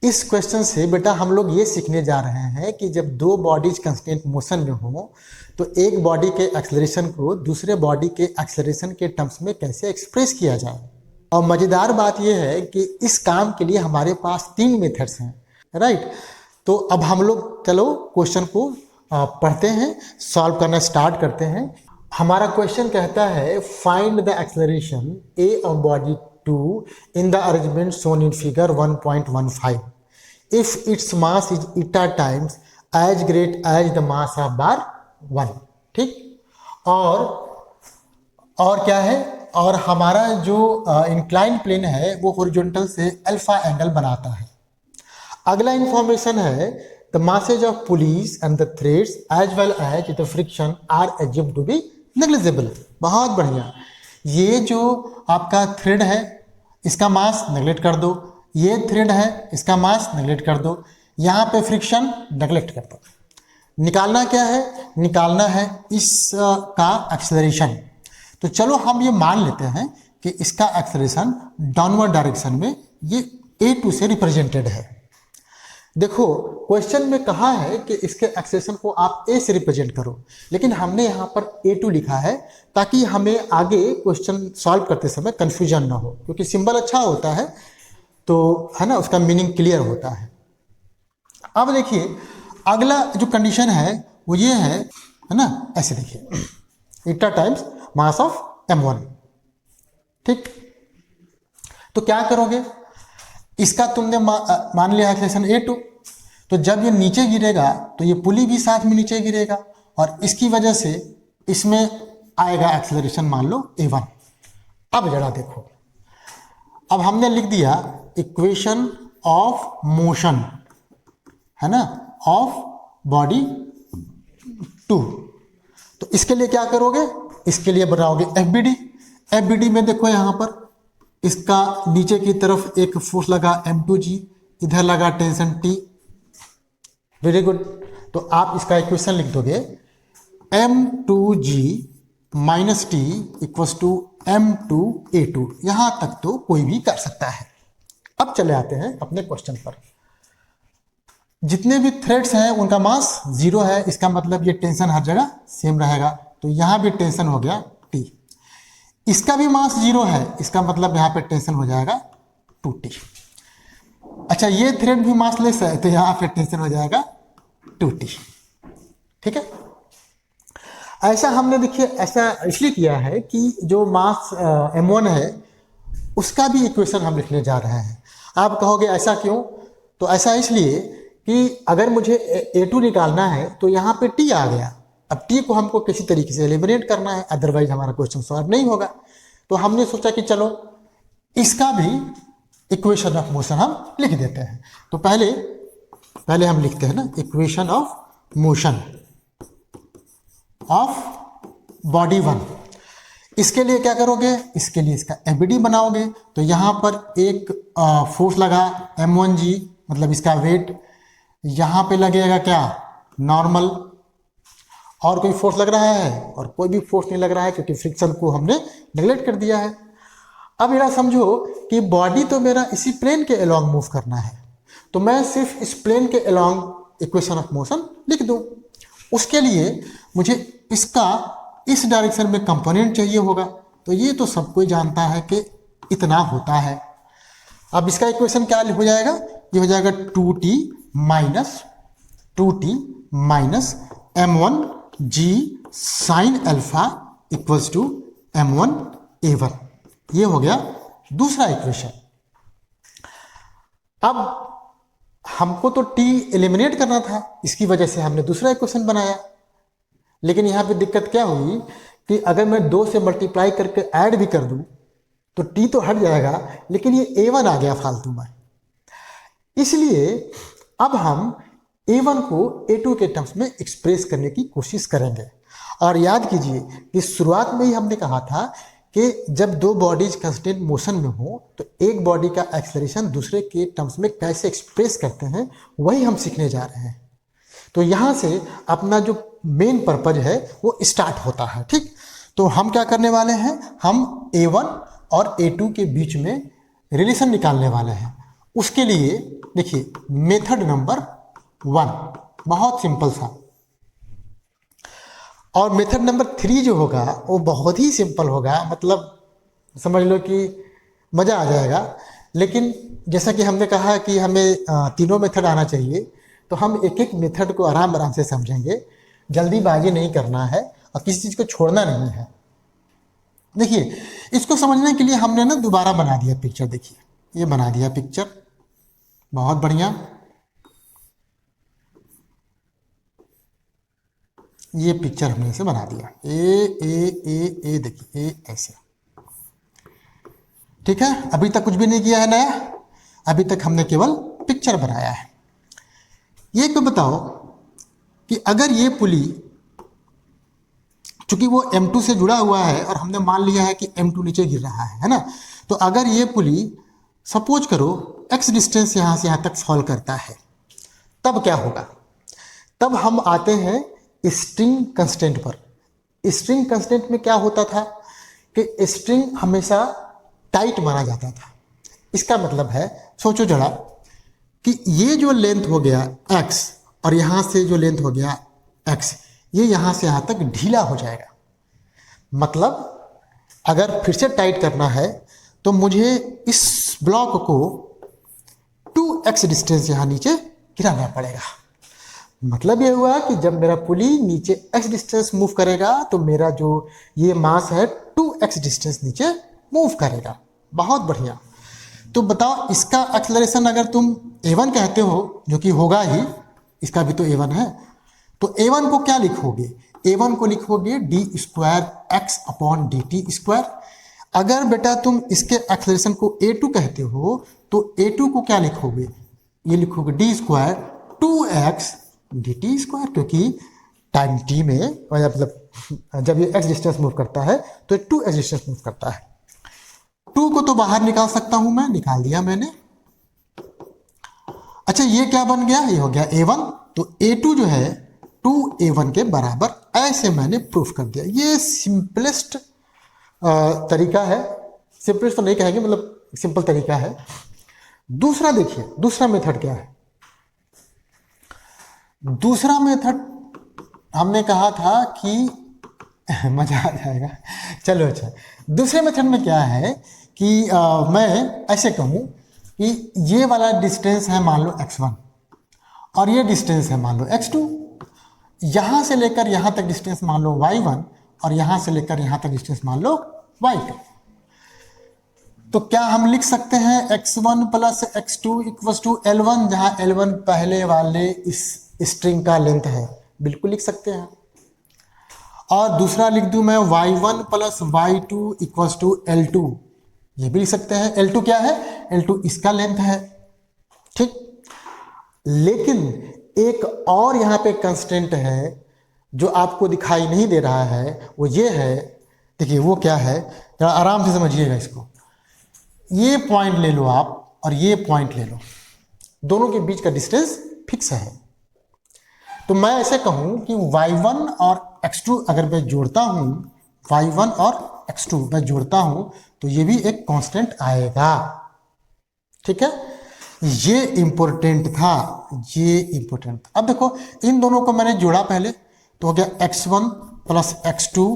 इस क्वेश्चन से बेटा हम लोग ये सीखने जा रहे हैं कि जब दो बॉडीज कंस्टेंट मोशन में हो तो एक बॉडी के एक्सेलरेशन को दूसरे बॉडी के एक्सेलरेशन के टर्म्स में कैसे एक्सप्रेस किया जाए। और मज़ेदार बात यह है कि इस काम के लिए हमारे पास 3 मेथड्स हैं, राइट। तो अब हम लोग चलो क्वेश्चन को पढ़ते हैं, सॉल्व करना स्टार्ट करते हैं। हमारा क्वेश्चन कहता है find the acceleration A of body 2 in the arrangement shown in figure 1.15 if its mass is eta times as great as the mass of bar 1। ठीक, और क्या है, और हमारा जो इंक्लाइन प्लेन है वो हॉरिजॉन्टल से अल्फा एंगल बनाता है। अगला इंफॉर्मेशन है the masses of pulleys and the threads as well as the friction are assumed to be negligible। बहुत बढ़िया, ये जो आपका थ्रेड है इसका मास नेगलेक्ट कर दो, ये थ्रेड है इसका मास नेगलेक्ट कर दो, यहाँ पे फ्रिक्शन नेगलेक्ट कर दो। निकालना क्या है, निकालना है इसका एक्सेलरेशन। तो चलो हम ये मान लेते हैं कि इसका एक्सेलरेशन डाउनवर्ड डायरेक्शन में ये A2 से रिप्रेजेंटेड है। देखो क्वेश्चन में कहा है कि इसके एक्सेलरेशन को आप A से रिप्रेजेंट करो, लेकिन हमने यहाँ पर A2 लिखा है ताकि हमें आगे क्वेश्चन सॉल्व करते समय कंफ्यूजन ना हो, क्योंकि सिंबल अच्छा होता है तो है ना, उसका मीनिंग क्लियर होता है। अब देखिए अगला जो कंडीशन है वो ये है ना, ऐसे देखिए eta times mass of M1। ठीक, तो क्या करोगे, इसका तुमने मान लिया एक्सेलरेशन A2, तो जब ये नीचे गिरेगा तो ये पुली भी साथ में नीचे गिरेगा और इसकी वजह से इसमें आएगा एक्सेलरेशन मान लो A1। अब जरा देखो, अब हमने लिख दिया इक्वेशन ऑफ मोशन, है ना, ऑफ बॉडी 2। तो इसके लिए क्या करोगे, इसके लिए बनाओगे FBD। FBD में देखो यहाँ पर इसका नीचे की तरफ एक फोर्स लगा M2G, इधर लगा टेंशन T। वेरी गुड, तो आप इसका इक्वेशन लिख दोगे M2G minus T equals to M2A2। यहां तक तो कोई भी कर सकता है। अब चले आते हैं अपने क्वेश्चन पर। जितने भी थ्रेड्स हैं उनका मास 0 है, इसका मतलब ये टेंशन हर जगह सेम रहेगा, तो यहां भी टेंशन हो गया T। इसका भी मास 0 है, इसका मतलब यहाँ पे टेंशन हो जाएगा 2T। अच्छा, ये थ्रेड भी मासलेस है तो यहाँ पे टेंशन हो जाएगा 2T। ठीक है, ऐसा हमने देखिए ऐसा इसलिए किया है कि जो मास M1 है उसका भी इक्वेशन हम लिखने जा रहे हैं। आप कहोगे ऐसा क्यों, तो ऐसा इसलिए कि अगर मुझे A2 निकालना है तो यहाँ पे T आ गया। अब T को हमको किसी तरीके से एलिमिनेट करना है, अदरवाइज हमारा क्वेश्चन सॉल्व नहीं होगा। तो हमने सोचा कि चलो इसका भी इक्वेशन ऑफ मोशन हम लिख देते हैं। तो पहले हम लिखते हैं ना equation of motion of body 1। इसके लिए क्या करोगे, इसके लिए इसका FBD बनाओगे। तो यहाँ पर एक फोर्स लगा M1G, मतलब इसका वेट, यहाँ पे लगेगा क्या, नॉर्मल। और कोई फोर्स लग रहा है, और कोई भी फोर्स नहीं लग रहा है क्योंकि फ्रिक्शन को हमने नेगलेक्ट कर दिया है। अब मेरा समझो कि बॉडी तो मेरा इसी प्लेन के अलोंग मूव करना है, तो मैं सिर्फ इस प्लेन के अलोंग इक्वेशन ऑफ मोशन लिख दूं। उसके लिए मुझे इसका इस डायरेक्शन में कंपोनेंट चाहिए होगा, तो ये तो सब कोई जानता है कि इतना होता है। अब इसका इक्वेशन क्या हो जाएगा, ये हो जाएगा 2T minus M1G sine alpha equals to M1A1। ये हो गया दूसरा इक्वेशन। अब हमको तो T एलिमिनेट करना था, इसकी वजह से हमने दूसरा इक्वेशन बनाया। लेकिन यहाँ पे दिक्कत क्या हुई कि अगर मैं 2 से मल्टीप्लाई करके ऐड भी कर दूं तो T तो हट जाएगा, लेकिन ये A1 आ गया फालतू में। इसलिए अब हम A1 को A2 के टर्म्स में एक्सप्रेस करने की कोशिश करेंगे। और याद कीजिए कि शुरुआत में ही हमने कहा था कि जब दो बॉडीज कंस्टेंट मोशन में हो तो एक बॉडी का एक्सेलरेशन दूसरे के टर्म्स में कैसे एक्सप्रेस करते हैं, वही हम सीखने जा रहे हैं। तो यहाँ से अपना जो मेन पर्पज है वो स्टार्ट होता है। ठीक, तो हम क्या करने वाले हैं, हम A1 और A2 के बीच में रिलेशन निकालने वाले हैं। उसके लिए देखिए मेथड नंबर 1 बहुत सिंपल सा, और मेथड नंबर 3 जो होगा वो बहुत ही सिंपल होगा, मतलब समझ लो कि मज़ा आ जाएगा। लेकिन जैसा कि हमने कहा कि हमें तीनों मेथड आना चाहिए, तो हम एक एक मेथड को आराम आराम से समझेंगे, जल्दीबाजी नहीं करना है और किसी चीज़ को छोड़ना नहीं है। देखिए इसको समझने के लिए हमने ना दोबारा बना दिया पिक्चर, देखिए ये बना दिया पिक्चर, बहुत बढ़िया। ये पिक्चर हमने इसे बना दिया, ए देखिए ए ऐसे, ठीक है। अभी तक कुछ भी नहीं किया है नया, अभी तक हमने केवल पिक्चर बनाया है। ये तो बताओ कि अगर ये पुली, चूंकि वो M2 से जुड़ा हुआ है और हमने मान लिया है कि M2 नीचे गिर रहा है ना, तो अगर ये पुली सपोज करो x डिस्टेंस यहाँ से यहाँ तक फॉल करता है, तब क्या होगा? तब हम आते हैं स्ट्रिंग कंस्टेंट पर। स्ट्रिंग कंस्टेंट में क्या होता था कि स्ट्रिंग हमेशा टाइट माना जाता था। इसका मतलब है, सोचो जरा कि ये जो लेंथ हो गया x और यहाँ से जो लेंथ हो गया x, ये यहाँ से यहाँ तक ढीला हो जाएगा। मतलब अगर फिर से टाइट करना है तो मुझे इस ब्लॉक को 2x डिस्टेंस यहाँ नीचे गिराना पड़ेगा। मतलब ये हुआ कि जब मेरा पुली नीचे x डिस्टेंस मूव करेगा तो मेरा जो ये मास है 2x डिस्टेंस नीचे मूव करेगा। बहुत बढ़िया। तो बताओ इसका एक्सेलरेशन अगर तुम a1 कहते हो, जो कि होगा ही, इसका भी तो a1 है, तो a1 को क्या लिखोगे? a1 को लिखोगे D square x upon D T square. अगर बेटा तुम इसके एक्सेलरेशन को a2 कहते हो तो a2 को क्या लिखोगे? ये लिखोगे D square 2x D T square, क्योंकि टाइम t में मतलब जब ये x डिस्टेंस मूव करता है तो 2x डिस्टेंस मूव करता है। 2 को तो बाहर निकाल सकता हूं मैं, निकाल दिया मैंने। अच्छा ये क्या बन गया? ये हो गया a1, तो a2 जो है 2a1 के बराबर, ऐसे मैंने प्रूफ कर दिया। ये सिंपलेस्ट तरीका है, सिंपलेस्ट तो नहीं कहेंगे, मतलब सिंपल तरीका है। दूसरा देखिए, दूसरा मेथड क्या है? दूसरा मेथड हमने कहा था कि मजा आ जाएगा, चलो अच्छा। दूसरे मेथड में क्या है कि मैं ऐसे कहूँ कि ये वाला डिस्टेंस है मान लो x1 और ये डिस्टेंस है मान लो x2, यहाँ से लेकर यहाँ तक डिस्टेंस मान लो y1 और यहाँ से लेकर यहाँ तक डिस्टेंस मान लो y2। तो क्या हम लिख सकते हैं x1 plus x2 equals to L1, जहाँ L1 पहले वाले इस स्ट्रिंग का लेंथ है? बिल्कुल लिख सकते हैं। और दूसरा लिख दूं मैं y1 plus y2 equals to L2, ये भी लिख सकते हैं। L2 क्या है? L2 इसका लेंथ है, ठीक। लेकिन एक और यहाँ पे कंस्टेंट है जो आपको दिखाई नहीं दे रहा है, वो ये है, देखिए वो क्या है, जरा आराम से समझिएगा इसको। ये पॉइंट ले लो आप और ये पॉइंट ले लो, दोनों के बीच का डिस्टेंस फिक्स है। तो मैं ऐसे कहूं कि y1 और x2 अगर मैं जोड़ता हूं, y1 और x2 मैं जोड़ता हूं, तो ये भी एक कांस्टेंट आएगा, ठीक है। ये इंपॉर्टेंट था, ये इंपॉर्टेंट था। अब देखो इन दोनों को मैंने जोड़ा पहले, तो हो गया x1 plus x2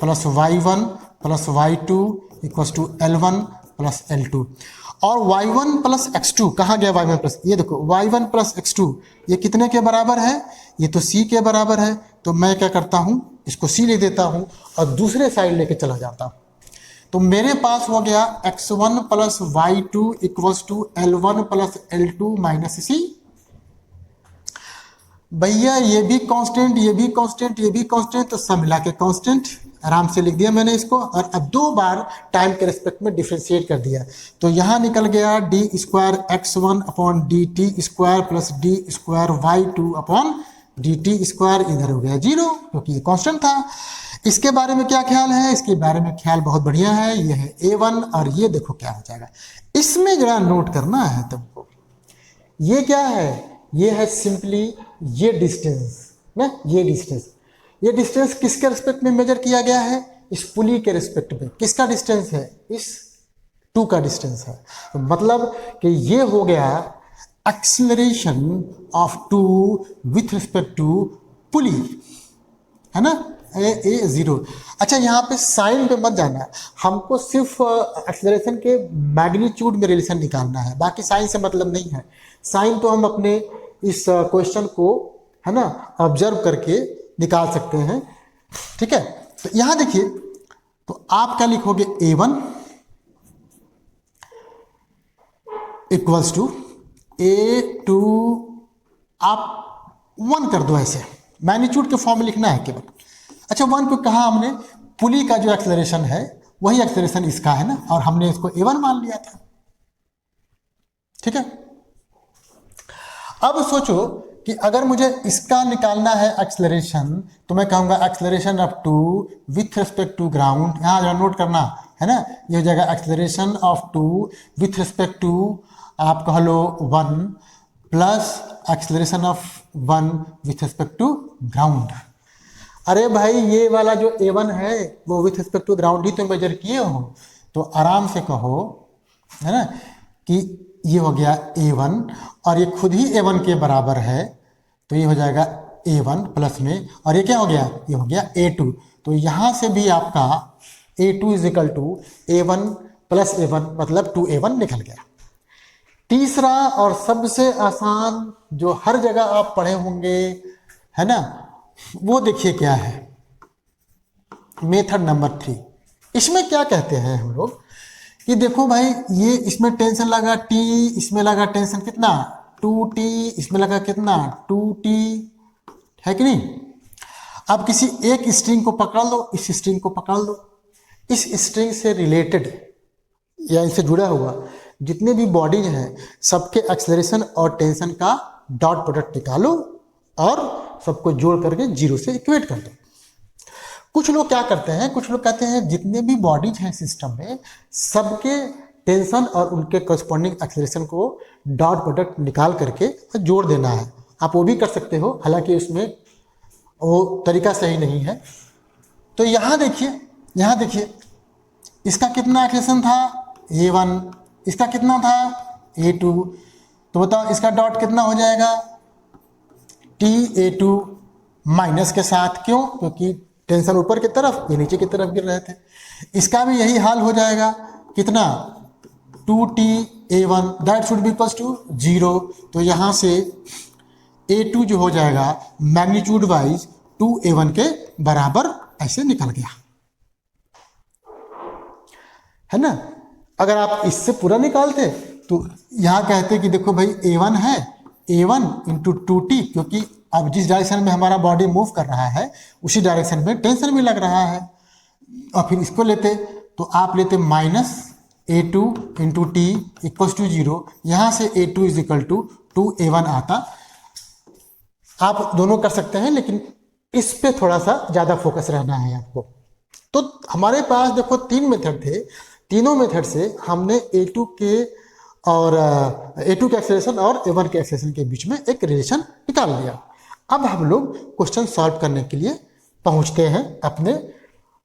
plus y1 plus y2 equals to L1 plus L2। और y1 प्लस x2, कहाँ गया y1 प्लस? ये देखो y1 प्लस x2 ये कितने के बराबर है? ये तो c के बराबर है। तो मैं क्या करता हूँ, इसको c ले देता हूँ और दूसरे साइड लेके चला जाता हूँ। तो मेरे पास हो गया x1 plus y2 equals to L1 plus L2 minus c। भैया ये भी कांस्टेंट, ये भी कांस्टेंट, ये भी कांस्टेंट, तो सब मिला के कांस्टेंट। आराम से लिख दिया मैंने इसको, और अब 2 बार टाइम के रिस्पेक्ट में डिफ्रेंशिएट कर दिया। तो यहाँ निकल गया D square x1 upon D T square plus D square y2 upon D T square, इधर हो गया 0, क्योंकि ये कांस्टेंट था। इसके बारे में क्या ख्याल है? इसके बारे में ख्याल बहुत बढ़िया है। ये है a1 और ये देखो क्या हो जाएगा। इसमें जरा नोट करना है तुमको, ये क्या है? ये है सिंपली ये डिस्टेंस ना, ये डिस्टेंस। ये डिस्टेंस किसके रिस्पेक्ट में मेजर किया गया है? इस पुली के रिस्पेक्ट में। किसका डिस्टेंस है? इस 2 का डिस्टेंस है। तो मतलब कि ये हो गया acceleration of 2 with respect to pulley, है ना, ए 0। अच्छा, यहाँ पे साइन पे मत जाना, हमको सिर्फ एक्सेलरेशन के मैग्नीट्यूड में रिलेशन निकालना है, बाकी साइन से मतलब नहीं है। साइन तो हम अपने इस क्वेश्चन को, है ना, ऑब्जर्व करके निकाल सकते हैं, ठीक है। तो यहाँ देखिए, तो आप क्या लिखोगे, A1 इक्वल्स टू A2, आप 1 कर दो, ऐसे मैग्नीट्यूड के फॉर्म में लिखना है केवल। अच्छा, 1 को कहा हमने, पुली का जो एक्सेलरेशन है वही एक्सेलरेशन इसका है ना, और हमने इसको A1 मान लिया था, ठीक है। अब सोचो कि अगर मुझे इसका निकालना है एक्सेलरेशन, तो मैं कहूँगा acceleration of 2 with respect to ground, यहाँ जरा नोट करना है ना, ये हो जाएगा acceleration of 2 with respect to, आप कह लो 1 plus acceleration of 1 with respect to ground. अरे भाई, ये वाला जो A1 है वो विथ रिस्पेक्ट टू ग्राउंड ही तो मेजर किए हो, तो आराम से कहो, है ना, कि ये हो गया A1 और ये खुद ही A1 के बराबर है, तो ये हो जाएगा A1 प्लस में, और ये क्या हो गया, ये हो गया A2। तो यहाँ से भी आपका A2 is equal to A1 plus A1 मतलब 2A1 निकल गया। तीसरा और सबसे आसान जो हर जगह आप पढ़े होंगे, है ना, वो देखिए क्या है, मेथड नंबर 3। इसमें क्या कहते हैं हम लोग कि देखो भाई, ये इसमें टेंशन लगा T, इसमें लगा टेंशन कितना 2T, इसमें लगा कितना 2T, है कि नहीं। अब किसी एक स्ट्रिंग को पकड़ लो, इस स्ट्रिंग को पकड़ लो, इस स्ट्रिंग से रिलेटेड या इनसे जुड़ा हुआ जितने भी बॉडीज हैं सबके एक्सेलरेशन और टेंशन का डॉट प्रोडक्ट निकालो और सबको जोड़ करके 0 से इक्वेट कर दो। कुछ लोग क्या करते हैं, कुछ लोग कहते हैं जितने भी बॉडीज हैं सिस्टम में सबके टेंशन और उनके corresponding acceleration co dot product निकाल करके जोड़ देना है। आप वो भी कर सकते हो, हालांकि उसमें वो तरीका सही नहीं है। तो यहाँ देखिए इसका कितना एक्सेलरेशन था A1, इसका कितना था A2, तो बताओ इसका डॉट कितना हो जाएगा TA2 माइनस के साथ, क्यों, क्योंकि टेंशन ऊपर की तरफ, ये नीचे की तरफ गिर रहे थे। इसका भी यही हाल हो जाएगा, कितना 2TA1 that should be equals to 0। तो यहाँ से A2 जो हो जाएगा मैग्नीट्यूड वाइज 2A1 के बराबर ऐसे निकल गया, है ना। अगर आप इससे पूरा निकालते तो यहाँ कहते कि देखो भाई A1 है, A1 इंटू 2T, क्योंकि अब जिस डायरेक्शन में हमारा बॉडी मूव कर रहा है उसी डायरेक्शन में टेंशन भी लग रहा है, और फिर इसको लेते तो आप लेते minus A2 into T equals to 0, यहाँ से A2 is equal to 2A1 आता। आप दोनों कर सकते हैं, लेकिन इस पे थोड़ा सा ज़्यादा फोकस रहना है आपको। तो हमारे पास देखो 3 मेथड थे, तीनों मेथड से हमने A2 के और A2 के एक्सेलरेशन और A1 के एक्सेलरेशन के बीच में एक रिलेशन निकाल लिया। अब हम लोग क्वेश्चन सॉल्व करने के लिए पहुंचते हैं अपने,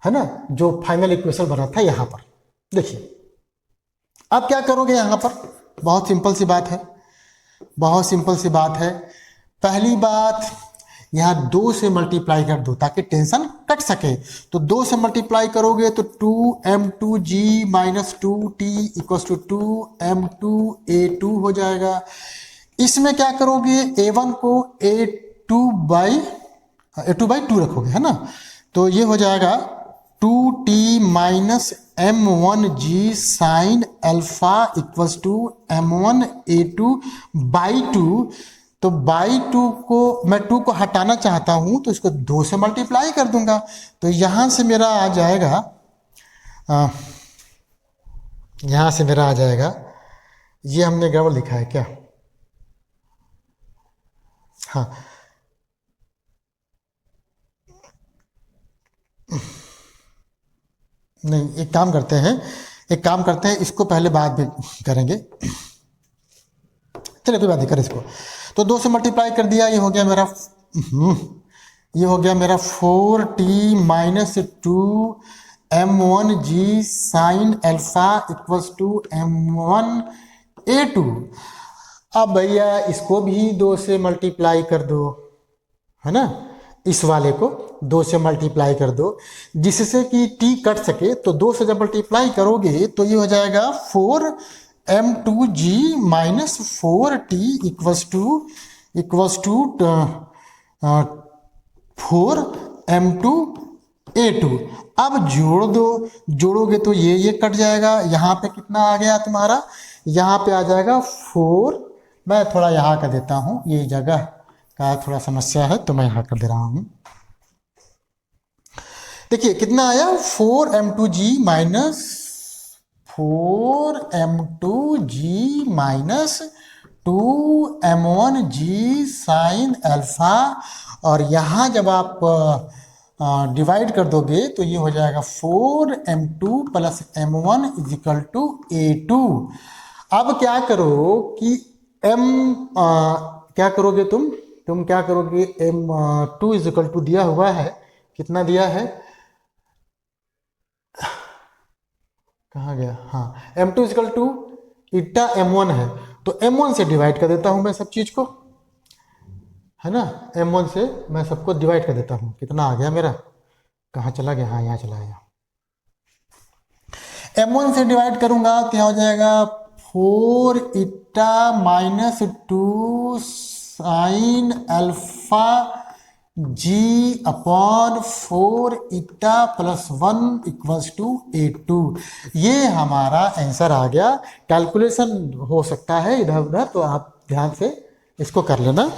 है ना, जो फाइनल इक्वेशन बना था यहाँ पर। देखिए अब क्या करोगे, यहाँ पर बहुत सिंपल सी बात है, बहुत सिंपल सी बात है। पहली बात, यहाँ 2 से मल्टीप्लाई कर दो ताकि टेंशन कट सके। तो 2 से मल्टीप्लाई करोगे तो 2m2g minus 2t equals to 2m2a2 हो जाएगा। इसमें क्या करोगे, A1 को A2 बाई 2 रखोगे, है ना, तो ये हो जाएगा 2t minus m1g sine alpha equals to m1a2 by 2। तो बाई 2 को मैं 2 को हटाना चाहता हूं तो इसको 2 से मल्टीप्लाई कर दूंगा। तो यहां से मेरा आ जाएगा, यहां से मेरा आ जाएगा, ये हमने गड़बड़ लिखा है क्या, हाँ, नहीं, एक काम करते हैं, इसको पहले बाद में करेंगे, चलिए कोई बात नहीं, कर इसको। तो 2 से मल्टीप्लाई कर दिया, ये हो गया मेरा 4t minus 2 m1g sine alpha equals to m1a2। अब भैया इसको भी 2 से मल्टीप्लाई कर दो, है ना, इस वाले को 2 से मल्टीप्लाई कर दो, जिससे कि t कट सके। तो 2 से जब मल्टीप्लाई करोगे तो ये हो जाएगा 4m2g minus 4t equals to 4m2a2। अब जोड़ दो, जोड़ोगे तो ये कट जाएगा। यहाँ पे कितना आ गया तुम्हारा, यहाँ पे आ जाएगा 4। मैं थोड़ा यहाँ कर देता हूँ, ये जगह का थोड़ा समस्या है तो मैं यहाँ कर दे रहा हूँ। देखिए कितना आया, 4m2g minus 4m2g minus 2m1g sine alpha. और यहाँ जब आप डिवाइड कर दोगे तो ये हो जाएगा 4m2 plus m1 is equal to a2। अब क्या करो कि क्या करोगे तुम क्या करोगे, m2 इज इक्वल टू दिया हुआ है, कितना दिया है, कहाँ गया, हाँ, m2 इज इक्वल टू इटा m1 है, तो m1 से डिवाइड कर देता हूं मैं सब चीज को, है ना, m1 से मैं सबको डिवाइड कर देता हूं। कितना आ गया मेरा, कहाँ चला गया, हाँ यहाँ चला गया। m1 से डिवाइड करूंगा तो यहाँ हो जाएगा 4 इटा माइनस 2 साइन अल्फा जी अपॉन 4 इटा प्लस 1 इक्वल्स टू a2। ये हमारा आंसर आ गया। कैलकुलेशन हो सकता है इधर उधर, तो आप ध्यान से इसको कर लेना।